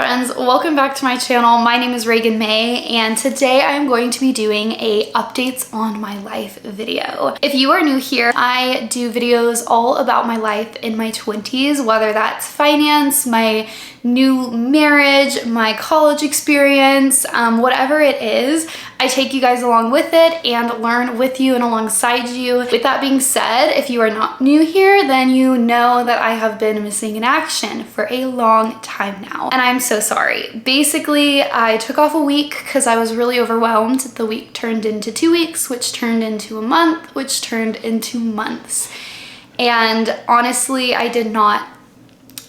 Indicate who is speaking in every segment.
Speaker 1: friends, welcome back to my channel. My name is Reagan May, and today I am going to be doing a updates on my life video. If you are new here, I do videos all about my life in my 20s, whether that's finance, my new marriage, my college experience, whatever it is. I take you guys along with it and learn with you and alongside you. With that being said, if you are not new here, then you know that I have been missing in action for a long time now. And I'm so sorry. Basically, I took off a week because I was really overwhelmed. The week turned into 2 weeks, which turned into a month, which turned into months. And honestly, I did not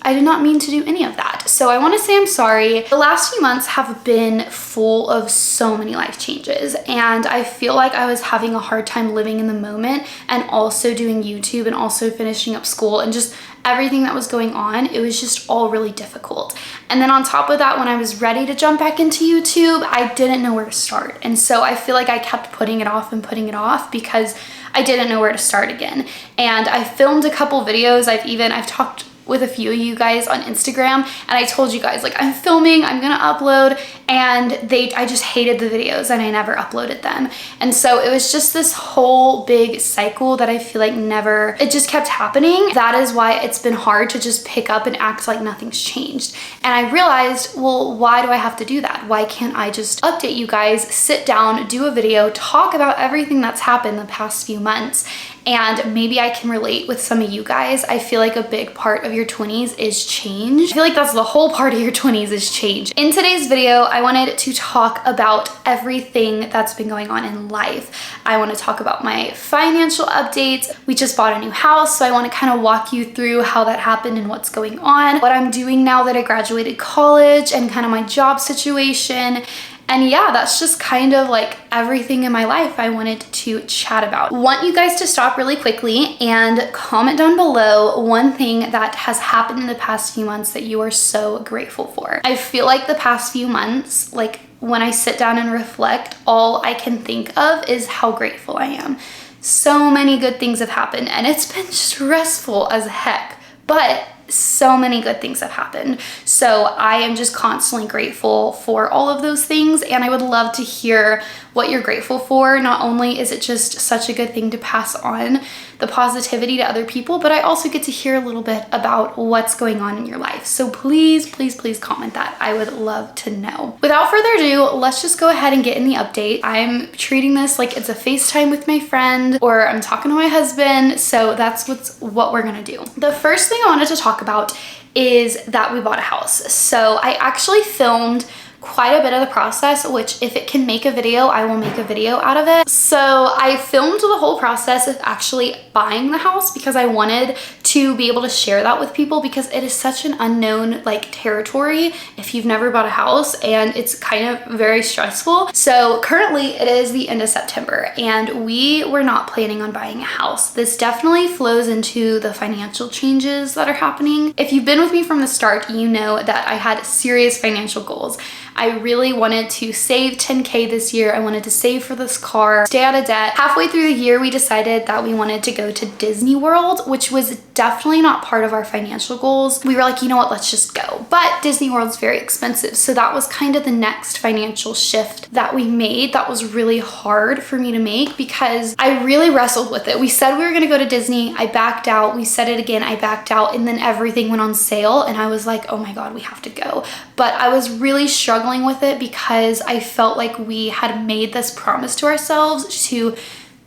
Speaker 1: mean to do any of that. So I want to say I'm sorry. The last few months have been full of so many life changes, and I feel like I was having a hard time living in the moment and also doing YouTube and also finishing up school and just everything that was going on. It was just all really difficult. And then on top of that, when I was ready to jump back into YouTube, I didn't know where to start. And so I feel like I kept putting it off and putting it off because I didn't know where to start again. And I filmed a couple videos. I've talked with a few of you guys on Instagram, and I told you guys, like, I'm filming, I'm gonna upload, and I just hated the videos and I never uploaded them. And so it was just this whole big cycle that I feel like it just kept happening. That is why it's been hard to just pick up and act like nothing's changed. And I realized, well, why do I have to do that? Why can't I just update you guys, sit down, do a video, talk about everything that's happened the past few months? And maybe I can relate with some of you guys. I feel like a big part of your 20s is change. I feel like that's the whole part of your 20s is change. In today's video, I wanted to talk about everything that's been going on in life. I want to talk about my financial updates. We just bought a new house, so I want to kind of walk you through how that happened and what's going on, what I'm doing now that I graduated college, and kind of my job situation. And yeah, that's just kind of like everything in my life I wanted to chat about. Want you guys to stop really quickly and comment down below one thing that has happened in the past few months that you are so grateful for. I feel like the past few months, like when I sit down and reflect, all I can think of is how grateful I am. So many good things have happened, and it's been stressful as heck, but so many good things have happened. So I am just constantly grateful for all of those things, and I would love to hear what you're grateful for. Not only is it just such a good thing to pass on the positivity to other people, but I also get to hear a little bit about what's going on in your life. So please, please, please comment that. I would love to know. Without further ado, let's just go ahead and get in the update. I'm treating this like it's a FaceTime with my friend, or I'm talking to my husband. So that's what we're gonna do. The first thing I wanted to talk about is that we bought a house. So I actually filmed quite a bit of the process, which if it can make a video, I will make a video out of it. So I filmed the whole process of actually buying the house because I wanted to be able to share that with people, because it is such an unknown like territory if you've never bought a house, and it's kind of very stressful. So currently it is the end of September and we were not planning on buying a house. This definitely flows into the financial changes that are happening. If you've been with me from the start, you know that I had serious financial goals. I really wanted to save 10K this year. I wanted to save for this car, stay out of debt. Halfway through the year, we decided that we wanted to go to Disney World, which was definitely not part of our financial goals. We were like, you know what, let's just go. But Disney World's very expensive. So that was kind of the next financial shift that we made. That was really hard for me to make because I really wrestled with it. We said we were gonna go to Disney. I backed out. We said it again, I backed out, and then everything went on sale and I was like, oh my God, we have to go. But I was really struggling with it because I felt like we had made this promise to ourselves to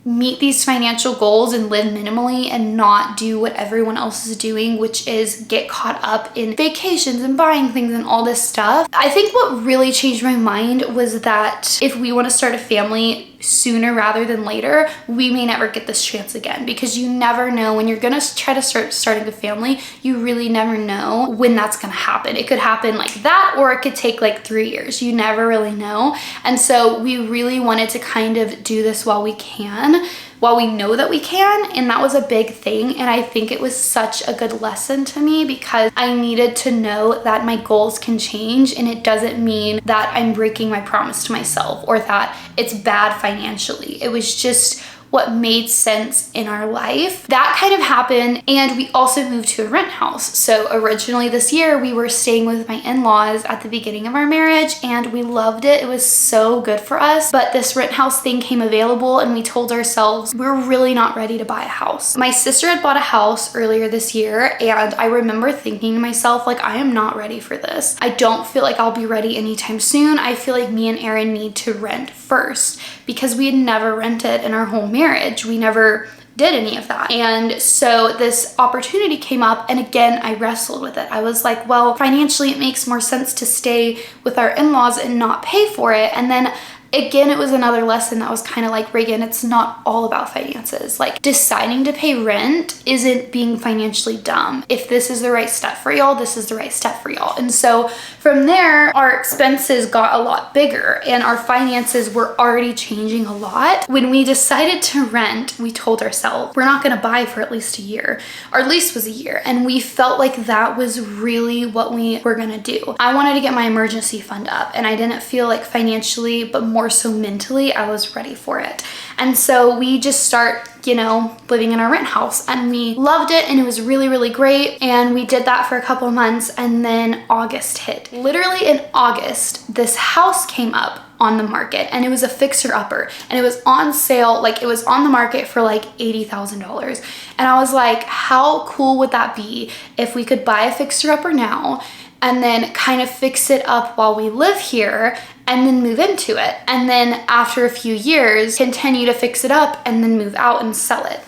Speaker 1: meet these financial goals and live minimally and not do what everyone else is doing, which is get caught up in vacations and buying things and all this stuff. I think what really changed my mind was that if we want to start a family sooner rather than later, we may never get this chance again, because you never know when you're gonna try to starting a family. You really never know when that's gonna happen. It could happen like that, or it could take like 3 years. You never really know. And so we really wanted to kind of do this while we can, while we know that we can. And that was a big thing. And I think it was such a good lesson to me because I needed to know that my goals can change, and it doesn't mean that I'm breaking my promise to myself or that it's bad financially. It was just what made sense in our life. That kind of happened, and we also moved to a rent house. So originally this year we were staying with my in-laws at the beginning of our marriage, and we loved it. It was so good for us, but this rent house thing came available, and we told ourselves we're really not ready to buy a house. My sister had bought a house earlier this year, and I remember thinking to myself, like, I am not ready for this. I don't feel like I'll be ready anytime soon. I feel like me and Aaron need to rent first, because we had never rented in our whole marriage. We never did any of that. And so this opportunity came up, and again, I wrestled with it. I was like, well, financially it makes more sense to stay with our in-laws and not pay for it. And then again, it was another lesson that was kind of like, Reagan, it's not all about finances. Like, deciding to pay rent isn't being financially dumb. If this is the right step for y'all, this is the right step for y'all. And so from there, our expenses got a lot bigger and our finances were already changing a lot. When we decided to rent, we told ourselves we're not going to buy for at least a year. Our lease was a year, and we felt like that was really what we were going to do. I wanted to get my emergency fund up, and I didn't feel like financially, but more so mentally, I was ready for it. And so we just start, living in our rent house, and we loved it, and it was really, really great. And we did that for a couple of months, and then August hit. Literally in August, this house came up on the market, and it was a fixer-upper, and it was on sale. Like, it was on the market for like $80,000. And I was like, how cool would that be if we could buy a fixer-upper now and then kind of fix it up while we live here, and then move into it, and then after a few years continue to fix it up and then move out and sell it.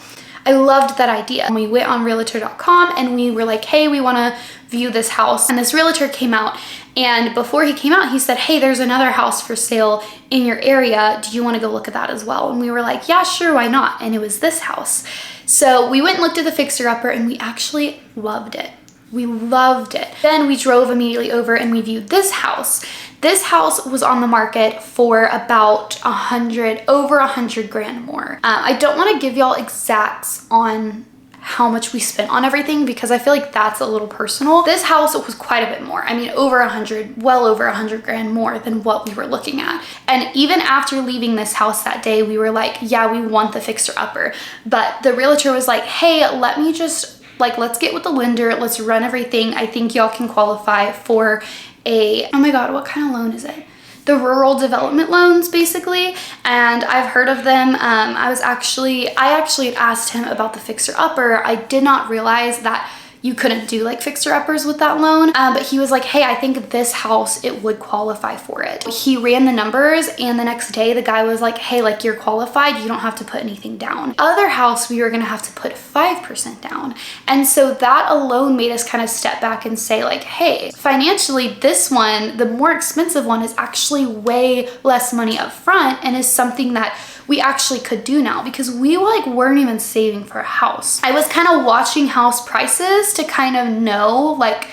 Speaker 1: I loved that idea. And we went on realtor.com, and we were like, hey, we want to view this house. And this realtor came out, and before he came out, he said, hey, there's another house for sale in your area. Do you want to go look at that as well? And we were like, yeah, sure, why not? And it was this house. So we went and looked at the fixer-upper, and we actually loved it. We loved it. Then we drove immediately over and we viewed this house. This house was on the market for about over 100 grand more. I don't want to give y'all exacts on how much we spent on everything, because I feel like that's a little personal. This house was quite a bit more. I mean, well over 100 grand more than what we were looking at. And even after leaving this house that day, we were like, yeah, we want the fixer-upper. But the realtor was like, hey, let's get with the lender. Let's run everything. I think y'all can qualify for oh my God, what kind of loan is it? The rural development loans, basically. And I've heard of them. I actually had asked him about the fixer-upper. I did not realize that you couldn't do like fixer-uppers with that loan. But he was like, hey, I think this house, it would qualify for it. He ran the numbers, and the next day the guy was like, hey, like, you're qualified. You don't have to put anything down. Other house, we were gonna have to put 5% down. And so that alone made us kind of step back and say like, hey, financially, this one, the more expensive one, is actually way less money up front, and is something that we actually could do now, because we weren't even saving for a house. I was kind of watching house prices to kind of know like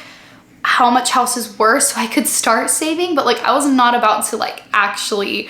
Speaker 1: how much houses were so I could start saving, but like I was not about to like actually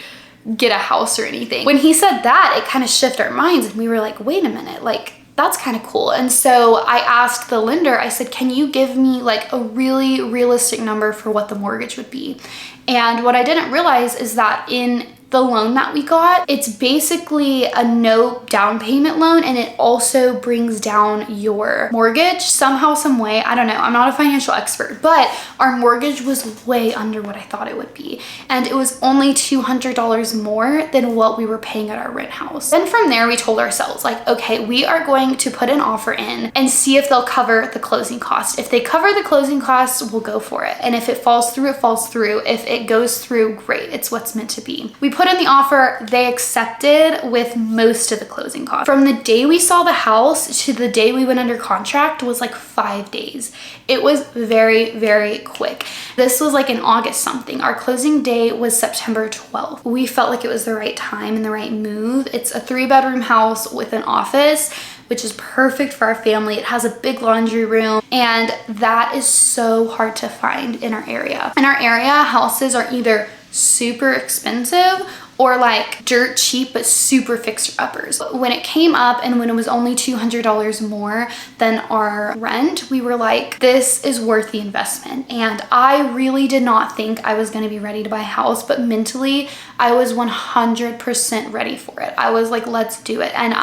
Speaker 1: get a house or anything. When he said that, it kind of shifted our minds, and we were like, wait a minute, like that's kind of cool. And so I asked the lender, I said, can you give me like a really realistic number for what the mortgage would be? And what I didn't realize is that in the loan that we got, it's basically a no down payment loan, and it also brings down your mortgage somehow, some way. I don't know, I'm not a financial expert, but our mortgage was way under what I thought it would be, and it was only $200 more than what we were paying at our rent house. Then from there, we told ourselves like, okay, we are going to put an offer in and see if they'll cover the closing costs. If they cover the closing costs, we'll go for it, and if it falls through, it falls through. If it goes through, great, it's what's meant to be. We put in the offer, they accepted with most of the closing costs. From the day we saw the house to the day we went under contract was like 5 days. It was very, very quick. This was like in August something. Our closing date was September 12th. We felt like it was the right time and the right move. It's a 3-bedroom house with an office, which is perfect for our family. It has a big laundry room, and that is so hard to find in our area. In our area, houses are either super expensive or like dirt cheap but super fixer-uppers. When it came up and when it was only $200 more than our rent, we were like, this is worth the investment. And I really did not think I was going to be ready to buy a house, but mentally I was 100% ready for it. I was like, let's do it. And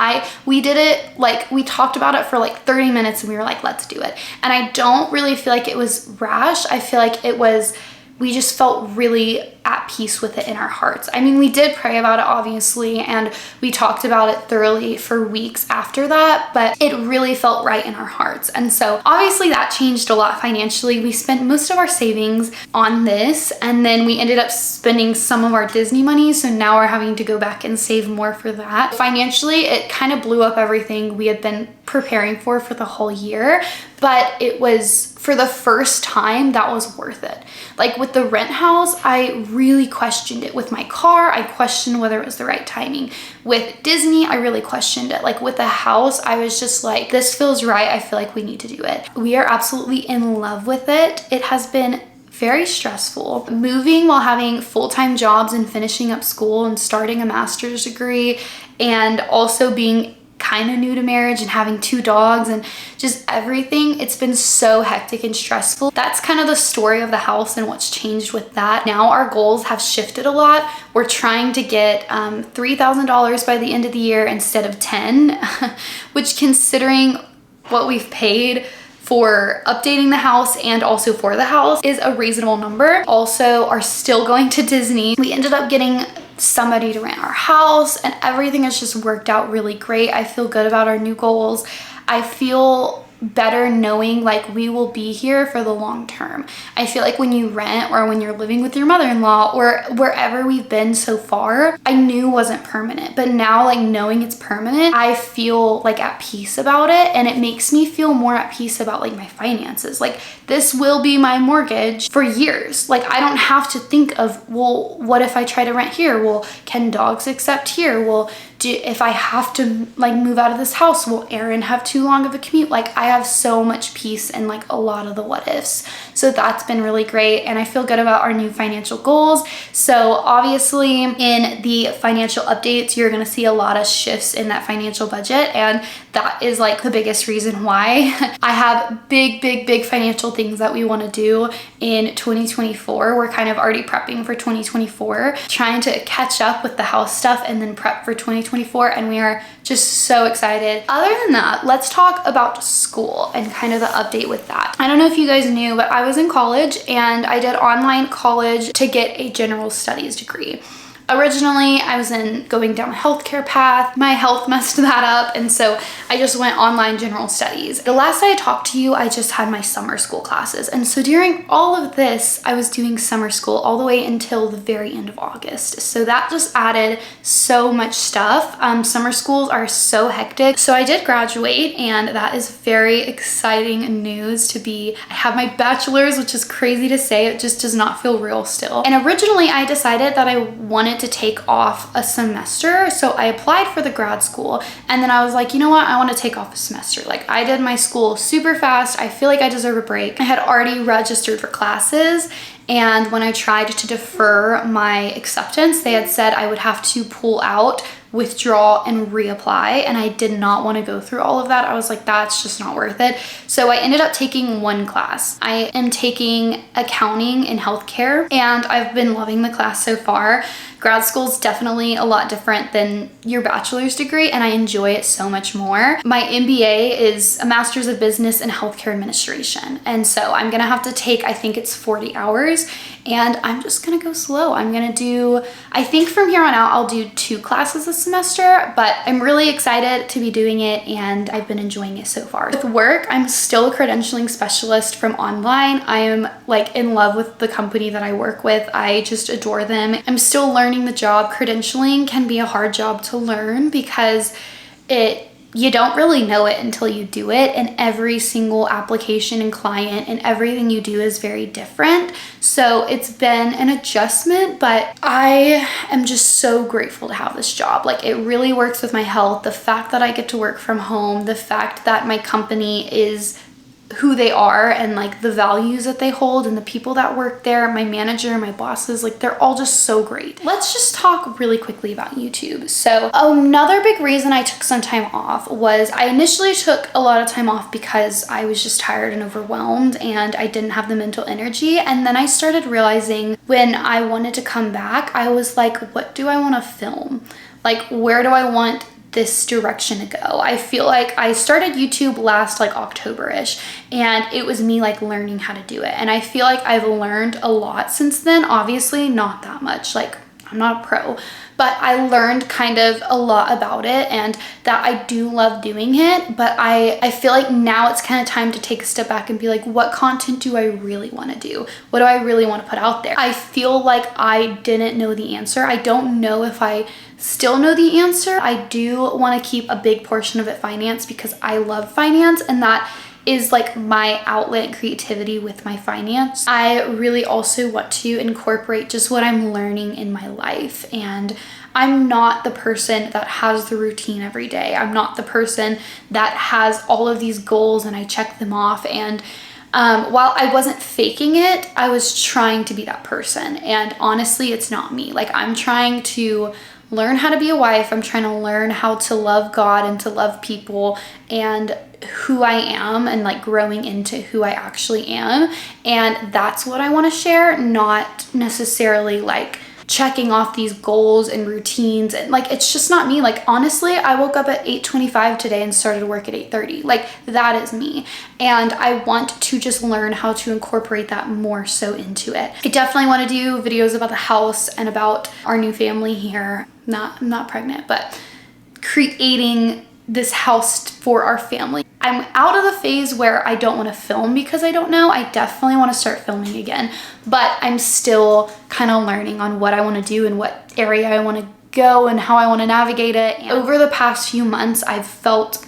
Speaker 1: we did it, like we talked about it for like 30 minutes and we were like, let's do it. And I don't really feel like it was rash. I feel like we just felt really at peace with it in our hearts. I mean, we did pray about it obviously, and we talked about it thoroughly for weeks after that, but it really felt right in our hearts. And so obviously that changed a lot financially. We spent most of our savings on this, and then we ended up spending some of our Disney money. So now we're having to go back and save more for that. Financially, it kind of blew up everything we had been preparing for the whole year, but it was, for the first time, that was worth it. Like with the rent house, I really questioned it. With my car, I questioned whether it was the right timing. With Disney, I really questioned it. Like with the house, I was just like, this feels right. I feel like we need to do it. We are absolutely in love with it. It has been very stressful. Moving while having full-time jobs and finishing up school and starting a master's degree, and also being kind of new to marriage and having 2 dogs and just everything. It's been so hectic and stressful. That's kind of the story of the house and what's changed with that. Now our goals have shifted a lot. We're trying to get $3,000 by the end of the year instead of 10, which, considering what we've paid for updating the house and also for the house, is a reasonable number. Also, are still going to Disney. We ended up getting somebody to rent our house, and everything has just worked out really great. I feel good about our new goals. I feel better knowing like we will be here for the long term. I feel like when you rent, or when you're living with your mother-in-law, or wherever we've been so far, I knew wasn't permanent, but now like knowing it's permanent, I feel like at peace about it, and it makes me feel more at peace about like my finances. Like this will be my mortgage for years. Like I don't have to think of, well, what if I try to rent here? Well, can dogs accept here? Well, if I have to like move out of this house, will Aaron have too long of a commute? Like I have so much peace in like a lot of the what ifs. So that's been really great, and I feel good about our new financial goals. So obviously in the financial updates, you're gonna see a lot of shifts in that financial budget, and that is like the biggest reason why. I have big financial things that we want to do in 2024. We're kind of already prepping for 2024, trying to catch up with the house stuff and then prep for 2024, and we are just so excited. Other than that, let's talk about school and kind of the update with that. I don't know if you guys knew, but I was in college and I did online college to get a general studies degree. Originally, I was going down a healthcare path. My health messed that up, and so I just went online general studies. The last I talked to you, I just had my summer school classes, and so during all of this, I was doing summer school all the way until the very end of August. So that just added so much stuff. Summer schools are so hectic. So I did graduate, and that is very exciting news to be. I have my bachelor's, which is crazy to say. It just does not feel real still. And originally, I decided that I wanted to take off a semester, so I applied for the grad school, and then I was like, you know what, I want to take off a semester. Like I did my school super fast. I feel like I deserve a break. I had already registered for classes, and when I tried to defer my acceptance, they had said I would have to pull out, withdraw, and reapply, and I did not want to go through all of that. I was like, that's just not worth it. So I ended up taking one class. I am taking accounting in healthcare, and I've been loving the class so far. Grad school is definitely a lot different than your bachelor's degree, and I enjoy it so much more. My MBA is a master's of business in healthcare administration, and so I'm gonna have to take, I think it's 40 hours, and I'm just gonna go slow. I'm gonna do, I think from here on out, I'll do 2 classes a semester, but I'm really excited to be doing it, and I've been enjoying it so far. With work, I'm still a credentialing specialist from online. I am like in love with the company that I work with. I just adore them. I'm still learning the job. Credentialing can be a hard job to learn because you don't really know it until you do it, and every single application and client and everything you do is very different. So it's been an adjustment, but I am just so grateful to have this job. Like it really works with my health. The fact that I get to work from home, the fact that my company is who they are and like the values that they hold and the people that work there, my manager, my bosses, like they're all just so great. Let's just talk really quickly about YouTube. So another big reason I took some time off was I initially took a lot of time off because I was just tired and overwhelmed and I didn't have the mental energy. And then I started realizing when I wanted to come back, I was like, what do I want to film? Like, where do I want this direction to go? I feel like I started YouTube last like October-ish, and it was me like learning how to do it. And I feel like I've learned a lot since then. Obviously not that much, like I'm not a pro, but I learned kind of a lot about it and that I do love doing it. But I feel like now it's kind of time to take a step back and be like, what content do I really want to do? What do I really want to put out there? I feel like I didn't know the answer. I don't know if I still know the answer. I do want to keep a big portion of it finance because I love finance, and that is like my outlet and creativity with my finance. I really also want to incorporate just what I'm learning in my life, and I'm not the person that has the routine every day. I'm not the person that has all of these goals and I check them off. And while I wasn't faking it, I was trying to be that person. And honestly, it's not me. Like, I'm trying to learn how to be a wife. I'm trying to learn how to love God and to love people and who I am, and like growing into who I actually am. And that's what I want to share, not necessarily like checking off these goals and routines. And like, it's just not me. Like, honestly, I woke up at 8:25 today and started work at 8:30. Like, that is me. And I want to just learn how to incorporate that more so into it. I definitely want to do videos about the house and about our new family here. I'm not pregnant, but creating this house for our family. I'm out of the phase where I don't want to film because I don't know. I definitely want to start filming again, but I'm still kind of learning on what I want to do and what area I want to go and how I want to navigate it. And over the past few months, I've felt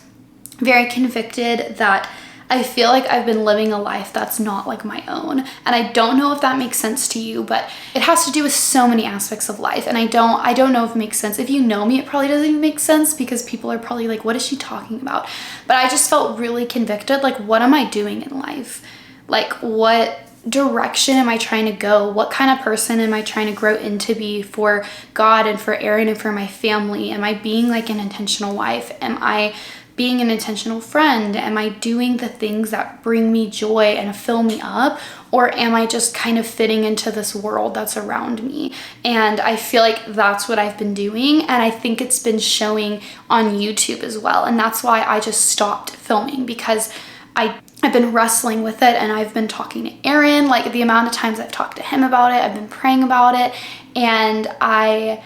Speaker 1: very convicted that I feel like I've been living a life that's not like my own. And I don't know if that makes sense to you, but it has to do with so many aspects of life. And I don't know if it makes sense. If you know me, it probably doesn't even make sense because people are probably like, what is she talking about? But I just felt really convicted. Like, what am I doing in life? Like, what direction am I trying to go? What kind of person am I trying to grow into be for God and for Aaron and for my family? Am I being like an intentional wife? Am I being an intentional friend? Am I doing the things that bring me joy and fill me up? Or am I just kind of fitting into this world that's around me? And I feel like that's what I've been doing. And I think it's been showing on YouTube as well. And that's why I just stopped filming, because I've been wrestling with it, and I've been talking to Aaron, like the amount of times I've talked to him about it, I've been praying about it, and I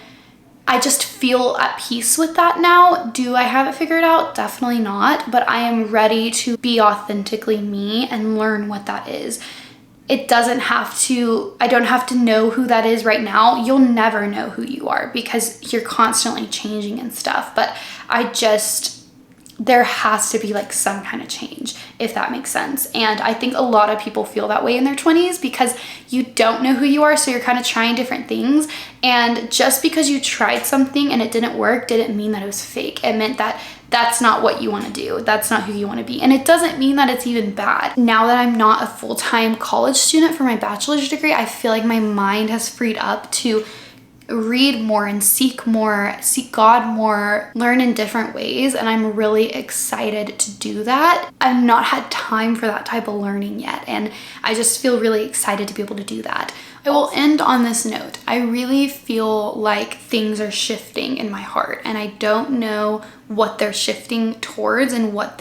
Speaker 1: just feel at peace with that now. Do I have it figured out? Definitely not, but I am ready to be authentically me and learn what that is. It doesn't have to, I don't have to know who that is right now. You'll never know who you are because you're constantly changing and stuff, but there has to be like some kind of change, if that makes sense. And I think a lot of people feel that way in their 20s because you don't know who you are, so you're kind of trying different things. And just because you tried something and it didn't work didn't mean that it was fake. It meant that that's not what you want to do. That's not who you want to be. And it doesn't mean that it's even bad. Now that I'm not a full-time college student for my bachelor's degree, I feel like my mind has freed up to read more and seek God more, learn in different ways, and I'm really excited to do that. I've not had time for that type of learning yet, and I just feel really excited to be able to do that. I will end on this note. I really feel like things are shifting in my heart, and I don't know what they're shifting towards and what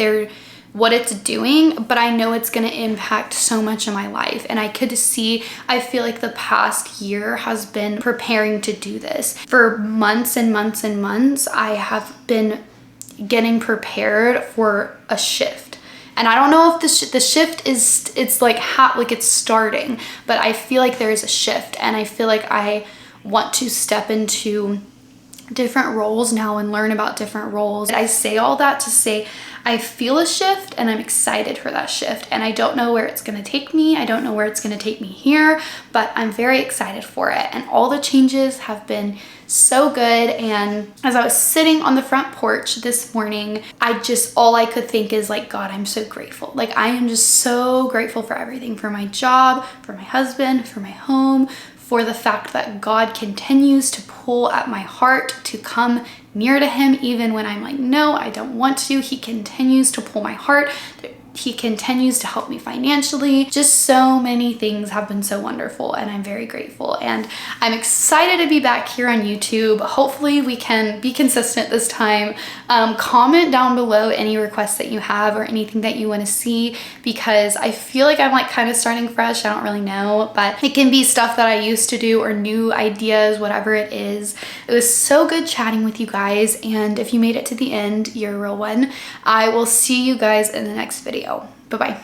Speaker 1: it's doing, but I know it's going to impact so much of my life. And I feel like the past year has been preparing to do this. For months and months and months, I have been getting prepared for a shift. And I don't know if the shift is, it's like it's starting, but I feel like there is a shift, and I feel like I want to step into different roles now and learn about different roles. I say all that to say I feel a shift and I'm excited for that shift. And I don't know where it's gonna take me. I don't know where it's gonna take me here, but I'm very excited for it. And all the changes have been so good. And as I was sitting on the front porch this morning, all I could think is like, God, I'm so grateful. Like, I am just so grateful for everything, for my job, for my husband, for my home, for the fact that God continues to pull at my heart to come near to him, even when I'm like, no, I don't want to. He continues to pull my heart. He continues to help me financially. Just so many things have been so wonderful, and I'm very grateful. And I'm excited to be back here on YouTube. Hopefully we can be consistent this time. Comment down below any requests that you have or anything that you want to see, because I feel like I'm like kind of starting fresh. I don't really know, but it can be stuff that I used to do or new ideas, whatever it is. It was so good chatting with you guys. And if you made it to the end, you're a real one. I will see you guys in the next video. Bye-bye.